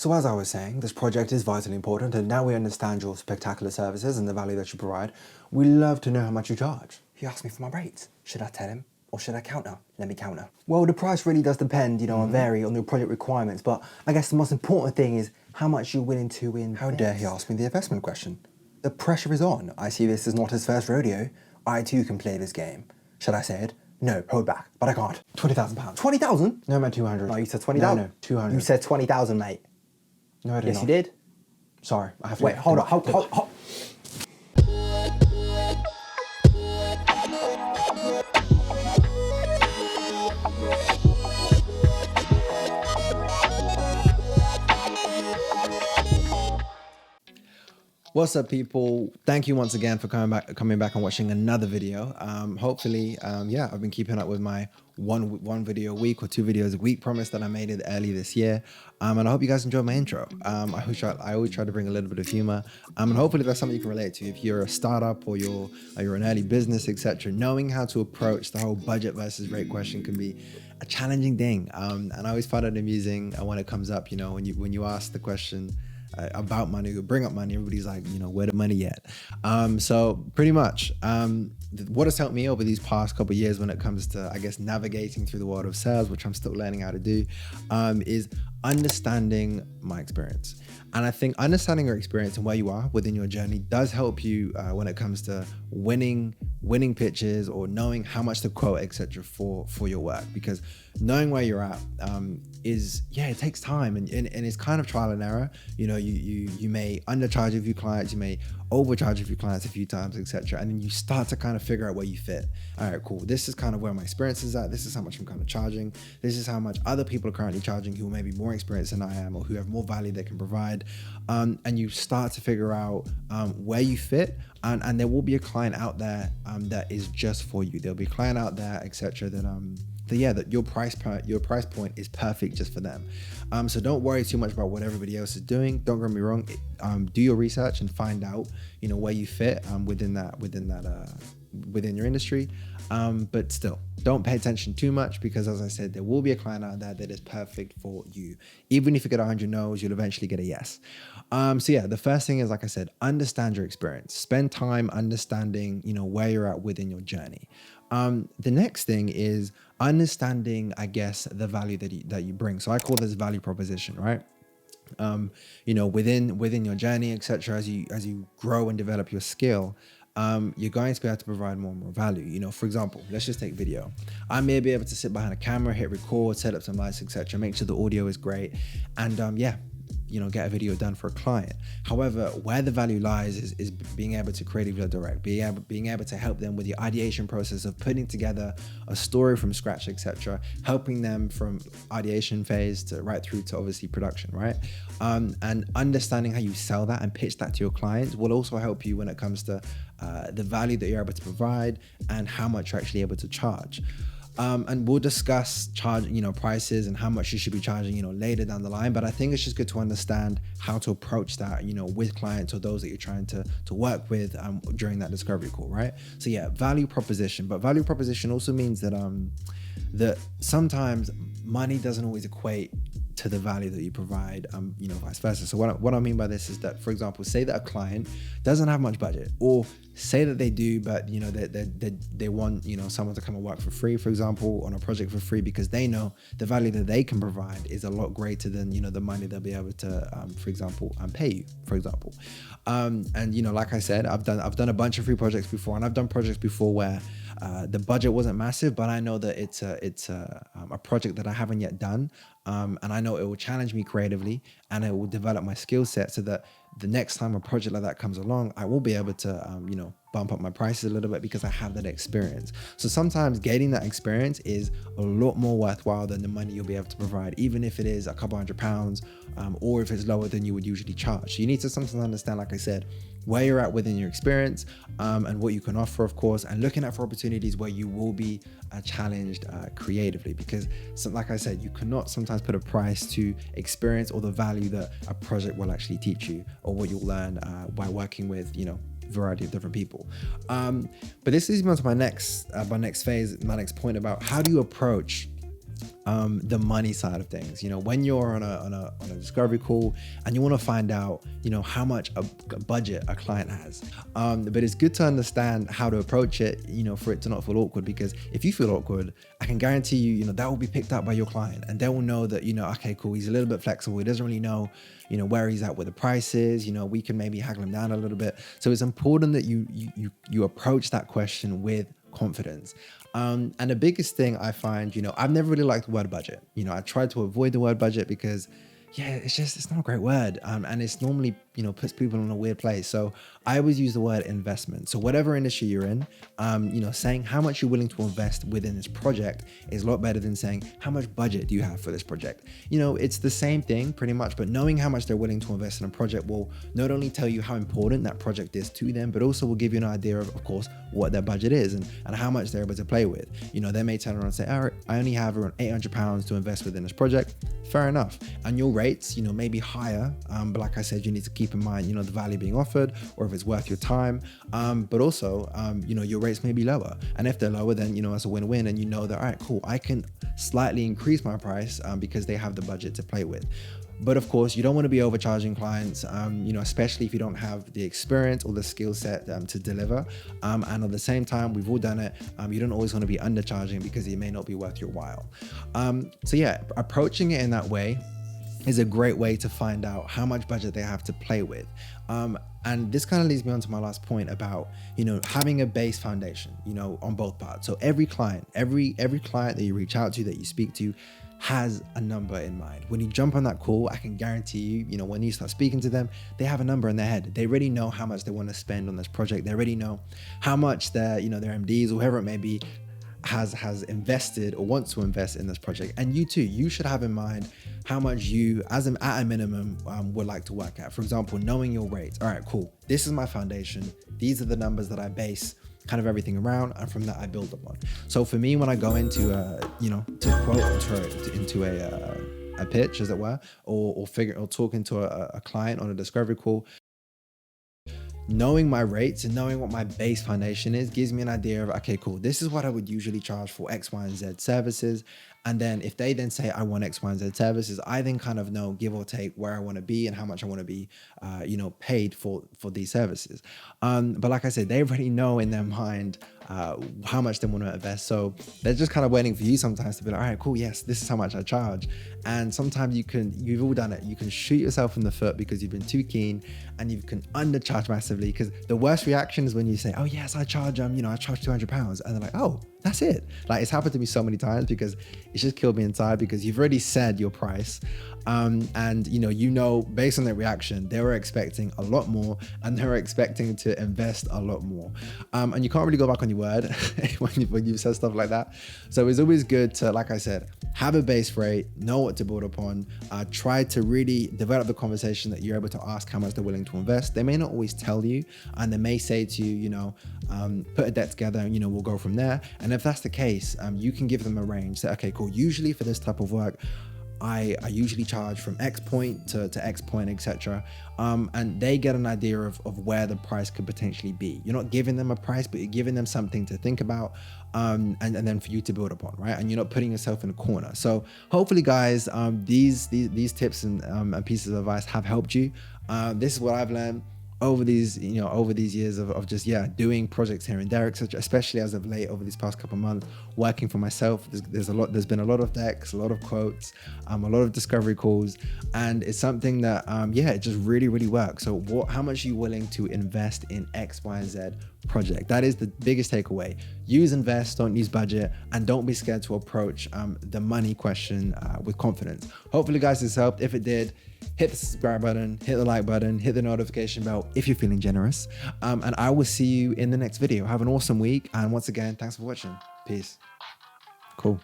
So as I was saying, this project is vitally important, and now we understand your spectacular services and the value that you provide. We love to know how much you charge. He asked me for my rates. Should I tell him or should I counter? Let me counter. Well, the price really does depend, and vary on your project requirements, but I guess the most important thing is how much you're willing to invest. How dare he ask me the investment question? The pressure is on. I see this is not his first rodeo. I too can play this game. Should I say it? No, hold back, but I can't. £20,000. 20,000? No, I meant 200. No, you said 20,000. No, 200. You said 20,000, mate. No, I did Yes, not. you did. Sorry, I have to. Wait, hold on. What's up, people? Thank you once again for coming back and watching another video. Hopefully, I've been keeping up with my one video a week or 2 videos a week promise that I made it early this year. And I hope you guys enjoyed my intro. I always try to bring a little bit of humor. And hopefully that's something you can relate to. If you're a startup or you're an early business, etc., knowing how to approach the whole budget versus rate question can be a challenging thing. And I always find it amusing when it comes up, when you ask the question about money, or bring up money, everybody's like, where the money at? So pretty much, what has helped me over these past couple of years when it comes to, I guess, navigating through the world of sales, which I'm still learning how to do, is understanding my experience. And I think understanding your experience and where you are within your journey does help you when it comes to winning pitches or knowing how much to quote, etc. for your work. Because knowing where you're at it takes time and it's kind of trial and error. You may undercharge a few clients, you may overcharge a few clients a few times, etc. And then you start to kind of figure out where you fit. All right, cool. This is kind of where my experience is at. This is how much I'm kind of charging. This is how much other people are currently charging who may be more experienced than I am or who have more value they can provide. And you start to figure out where you fit. And there will be a client out there that is just for you. There'll be a client out there, etc. that your price point is perfect just for them. So don't worry too much about what everybody else is doing. Don't get me wrong. Do your research and find out, where you fit within your industry. But still, don't pay attention too much because, as I said, there will be a client out there that is perfect for you. Even if you get 100 no's, you'll eventually get a yes. The first thing is, like I said, understand your experience. Spend time understanding, where you're at within your journey. The next thing is understanding, I guess, the value that you bring. So I call this value proposition, right? Within your journey, etc. As you grow and develop your skill, you're going to be able to provide more and more value. For example, let's just take video. I may be able to sit behind a camera, hit record, set up some lights, etc. Make sure the audio is great, and get a video done for a client. However, where the value lies is being able to creatively direct, being able to help them with the ideation process of putting together a story from scratch, etc., helping them from ideation phase to right through to obviously production, right? And understanding how you sell that and pitch that to your clients will also help you when it comes to the value that you're able to provide and how much you're actually able to charge. And we'll discuss prices and how much you should be charging, later down the line. But I think it's just good to understand how to approach that, with clients or those that you're trying to work with during that discovery call, right? So yeah, value proposition. But value proposition also means that that sometimes money doesn't always equate to the value that you provide, vice versa. So what I mean by this is that, for example, say that a client doesn't have much budget, or say that they do, but they want someone to come and work for free, for example, on a project for free, because they know the value that they can provide is a lot greater than the money they'll be able to, for example, pay you, for example. Like I said, I've done a bunch of free projects before, and I've done projects before where the budget wasn't massive, but I know that it's a project that I haven't yet done. And I know it will challenge me creatively and it will develop my skill set so that the next time a project like that comes along, I will be able to, bump up my prices a little bit because I have that experience. So sometimes getting that experience is a lot more worthwhile than the money you'll be able to provide, even if it is a couple £100, or if it's lower than you would usually charge. So you need to sometimes understand, like I said, where you're at within your experience, and what you can offer, of course, and looking out for opportunities where you will be challenged creatively, because like I said, you cannot sometimes put a price to experience or the value that a project will actually teach you or what you'll learn by working with, variety of different people. But this leads me on to my next phase, my next point about how do you approach the money side of things. You know, when you're on a discovery call and you want to find out, you know, how much a budget a client has. But it's good to understand how to approach it, you know, for it to not feel awkward, because if you feel awkward, I can guarantee you, you know, that will be picked up by your client, and they will know that, you know, okay, cool, he's a little bit flexible. He doesn't really know, you know, where he's at with the prices. You know, we can maybe haggle him down a little bit. So it's important that you approach that question with confidence. And the biggest thing I find, you know, I've never really liked the word budget. You know, I tried to avoid the word budget because, yeah, it's not a great word. And it's normally, you know, puts people in a weird place. So I always use the word investment. So whatever industry you're in, you know, saying how much you're willing to invest within this project is a lot better than saying how much budget do you have for this project. You know, it's the same thing pretty much, but knowing how much they're willing to invest in a project will not only tell you how important that project is to them, but also will give you an idea of course, what their budget is and how much they're able to play with. You know, they may turn around and say, all right, I only have around £800 to invest within this project. Fair enough. And your rates, you know, may be higher, but like I said, you need to keep in mind, you know, the value being offered or if it's worth your time. But also, you know, your rates may be lower. And if they're lower, then, you know, it's a win-win, and you know that, all right, cool, I can slightly increase my price because they have the budget to play with. But of course, you don't want to be overcharging clients, you know, especially if you don't have the experience or the skill set to deliver. And at the same time, we've all done it. You don't always want to be undercharging because it may not be worth your while. So yeah, approaching it in that way is a great way to find out how much budget they have to play with. And this kind of leads me on to my last point about, you know, having a base foundation, you know, on both parts. So every client, every client that you reach out to, that you speak to, has a number in mind. When you jump on that call, I can guarantee you, you know, when you start speaking to them, they have a number in their head. They already know how much they want to spend on this project. They already know how much their, you know, their MDs or whoever it may be has invested or wants to invest in this project. And you too, you should have in mind how much you, at a minimum, would like to work at. For example, knowing your rates. All right, cool. This is my foundation. These are the numbers that I base kind of everything around, and from that I build upon. So for me, when I go into, you know, to quote into a pitch, as it were, or talking to a client on a discovery call, knowing my rates and knowing what my base foundation is gives me an idea of, okay, cool, this is what I would usually charge for X, Y, and Z services. And then if they then say I want X, Y, and Z services, I then kind of know, give or take, where I want to be and how much I want to be, you know, paid for these services. But like I said, they already know in their mind how much they want to invest. So they're just kind of waiting for you sometimes to be like, all right, cool, yes, this is how much I charge. And sometimes you've all done it. You can shoot yourself in the foot because you've been too keen, and you can undercharge massively, because the worst reaction is when you say, oh yes, I charge, you know, I charge £200. And they're like, oh, that's it. Like, it's happened to me so many times because it's just killed me inside, because you've already said your price. And you know, based on their reaction, they were expecting a lot more, and they were expecting to invest a lot more. And you can't really go back on your word when you've said stuff like that. So it's always good to, like I said, have a base rate, know what to build upon, try to really develop the conversation that you're able to ask how much they're willing to invest. They may not always tell you, and they may say to you, you know, put a deck together and, you know, we'll go from there. And if that's the case, you can give them a range. Say, okay, cool, usually for this type of work, I usually charge from X point to X point, etc. And they get an idea of where the price could potentially be. You're not giving them a price, but you're giving them something to think about, and then for you to build upon, right? And you're not putting yourself in a corner. So hopefully, guys, these tips and pieces of advice have helped you. This is what I've learned over these years of just doing projects here and there, etc. Especially as of late, over these past couple of months, working for myself. There's been a lot of decks, a lot of quotes, a lot of discovery calls, and it's something that it just really works. So how much are you willing to invest in X, Y, and Z project? That is the biggest takeaway. Use invest, don't use budget, and don't be scared to approach the money question with confidence. Hopefully, guys, this helped. If it did, hit the subscribe button, hit the like button, hit the notification bell if you're feeling generous. And I will see you in the next video. Have an awesome week. And once again, thanks for watching. Peace. Cool.